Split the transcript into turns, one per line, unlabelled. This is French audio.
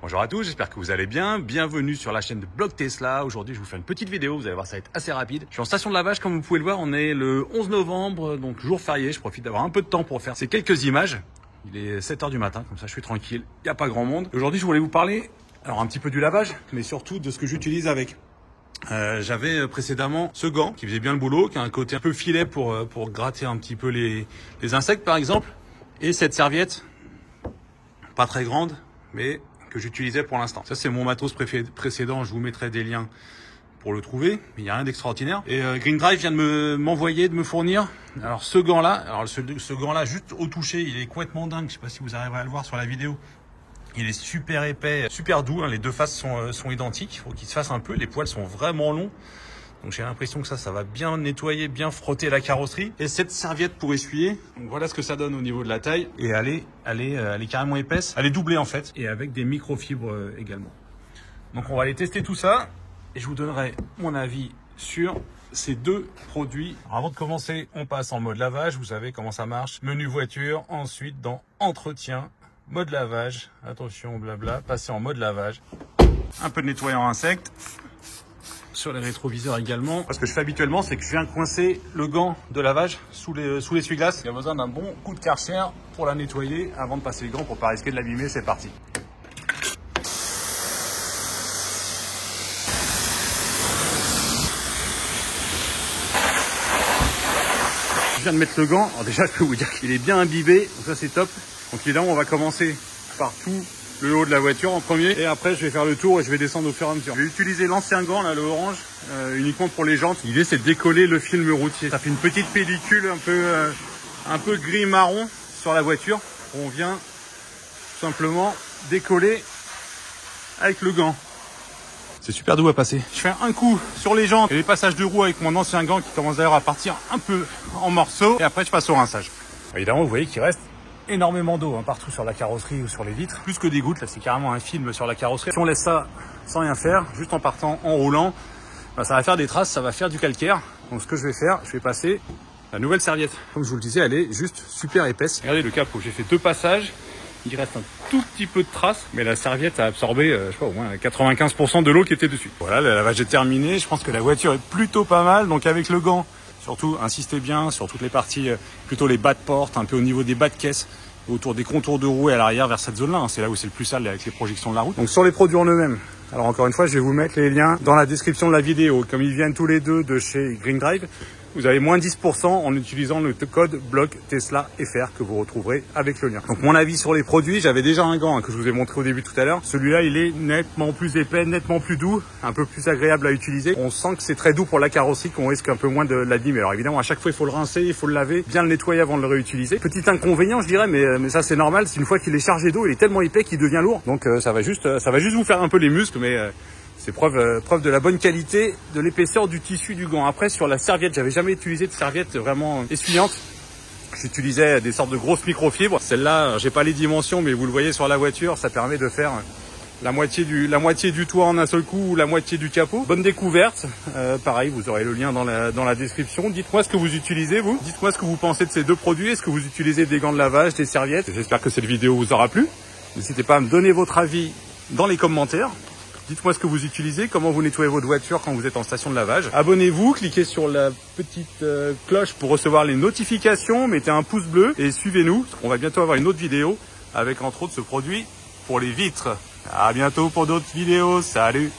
Bonjour à tous, j'espère que vous allez bien. Bienvenue sur la chaîne de Blog Tesla. Aujourd'hui, je vous fais une petite vidéo. Vous allez voir, ça va être assez rapide. Je suis en station de lavage, comme vous pouvez le voir. On est le 11 novembre, donc jour férié. Je profite d'avoir un peu de temps pour faire ces quelques images. Il est 7 h du matin, comme ça je suis tranquille. Il n'y a pas grand monde. Aujourd'hui, je voulais vous parler, alors un petit peu du lavage, mais surtout de ce que j'utilise avec. J'avais précédemment ce gant qui faisait bien le boulot, qui a un côté un peu filet pour gratter un petit peu les insectes par exemple. Et cette serviette, pas très grande, mais que j'utilisais pour l'instant. Ça c'est mon matos précédent, je vous mettrai des liens pour le trouver, mais il n'y a rien d'extraordinaire. Et Green Drive vient de m'envoyer, de me fournir, alors ce gant-là, ce gant-là juste au toucher, il est complètement dingue, je sais pas si vous arriverez à le voir sur la vidéo. Il est super épais, super doux, hein. Les deux faces sont identiques, il faut qu'il se fasse un peu, les poils sont vraiment longs. Donc j'ai l'impression que ça va bien nettoyer, bien frotter la carrosserie. Et cette serviette pour essuyer, donc voilà ce que ça donne au niveau de la taille. Et elle est carrément épaisse, elle est doublée en fait, et avec des microfibres également. Donc on va aller tester tout ça, et je vous donnerai mon avis sur ces deux produits. Alors avant de commencer, on passe en mode lavage, vous savez comment ça marche. Menu voiture, ensuite dans entretien. Mode lavage, attention blabla, passer en mode lavage. Un peu de nettoyant insectes sur les rétroviseurs également. Ce que je fais habituellement, c'est que je viens coincer le gant de lavage sous l'essuie-glace. Il y a besoin d'un bon coup de Karcher pour la nettoyer avant de passer le gant pour pas risquer de l'abîmer. C'est parti. Je viens de mettre le gant. Alors déjà, je peux vous dire qu'il est bien imbibé. Donc ça, c'est top. Donc évidemment, on va commencer par tout le haut de la voiture en premier. Et après, je vais faire le tour et je vais descendre au fur et à mesure. Je vais utiliser l'ancien gant, là, le orange, uniquement pour les jantes. L'idée, c'est de décoller le film routier. Ça fait une petite pellicule un peu gris-marron sur la voiture. On vient tout simplement décoller avec le gant. C'est super doux à passer. Je fais un coup sur les jantes et les passages de roues avec mon ancien gant qui commence d'ailleurs à partir un peu en morceaux. Et après, je passe au rinçage. Évidemment, vous voyez qu'il reste énormément d'eau partout sur la carrosserie ou sur les vitres. Plus que des gouttes, là c'est carrément un film sur la carrosserie. Si on laisse ça sans rien faire, juste en partant, en roulant, ça va faire des traces, ça va faire du calcaire. Donc ce que je vais faire, je vais passer la nouvelle serviette. Comme je vous le disais, elle est juste super épaisse. Regardez le capot, j'ai fait 2 passages. Il reste un tout petit peu de traces, mais la serviette a absorbé, je sais pas, au moins 95% de l'eau qui était dessus. Voilà, le lavage est terminé. Je pense que la voiture est plutôt pas mal. Donc avec le gant, surtout, insistez bien sur toutes les parties, plutôt les bas de porte, un peu au niveau des bas de caisse, autour des contours de roue et à l'arrière vers cette zone-là. C'est là où c'est le plus sale avec les projections de la route. Donc sur les produits en eux-mêmes, alors encore une fois, je vais vous mettre les liens dans la description de la vidéo. Comme ils viennent tous les deux de chez Green Drive, vous avez moins 10% en utilisant le code BLOG TESLA FR que vous retrouverez avec le lien. Donc mon avis sur les produits, j'avais déjà un gant que je vous ai montré au début tout à l'heure. Celui-là, il est nettement plus épais, nettement plus doux, un peu plus agréable à utiliser. On sent que c'est très doux pour la carrosserie, qu'on risque un peu moins de l'abîmer. Alors évidemment, à chaque fois, il faut le rincer, il faut le laver, bien le nettoyer avant de le réutiliser. Petit inconvénient, je dirais, mais ça c'est normal. C'est une fois qu'il est chargé d'eau, il est tellement épais qu'il devient lourd. Donc ça va juste vous faire un peu les muscles, mais c'est preuve de la bonne qualité, de l'épaisseur du tissu du gant. Après, sur la serviette, j'avais jamais utilisé de serviette vraiment essuyante. J'utilisais des sortes de grosses microfibres. Celle-là, j'ai pas les dimensions, mais vous le voyez sur la voiture, ça permet de faire la moitié du toit en un seul coup ou la moitié du capot. Bonne découverte. Pareil, vous aurez le lien dans la description. Dites-moi ce que vous utilisez, vous. Dites-moi ce que vous pensez de ces deux produits. Est-ce que vous utilisez des gants de lavage, des serviettes? J'espère que cette vidéo vous aura plu. N'hésitez pas à me donner votre avis dans les commentaires. Dites-moi ce que vous utilisez, comment vous nettoyez votre voiture quand vous êtes en station de lavage. Abonnez-vous, cliquez sur la petite cloche pour recevoir les notifications, mettez un pouce bleu et suivez-nous. On va bientôt avoir une autre vidéo avec entre autres ce produit pour les vitres. À bientôt pour d'autres vidéos, salut!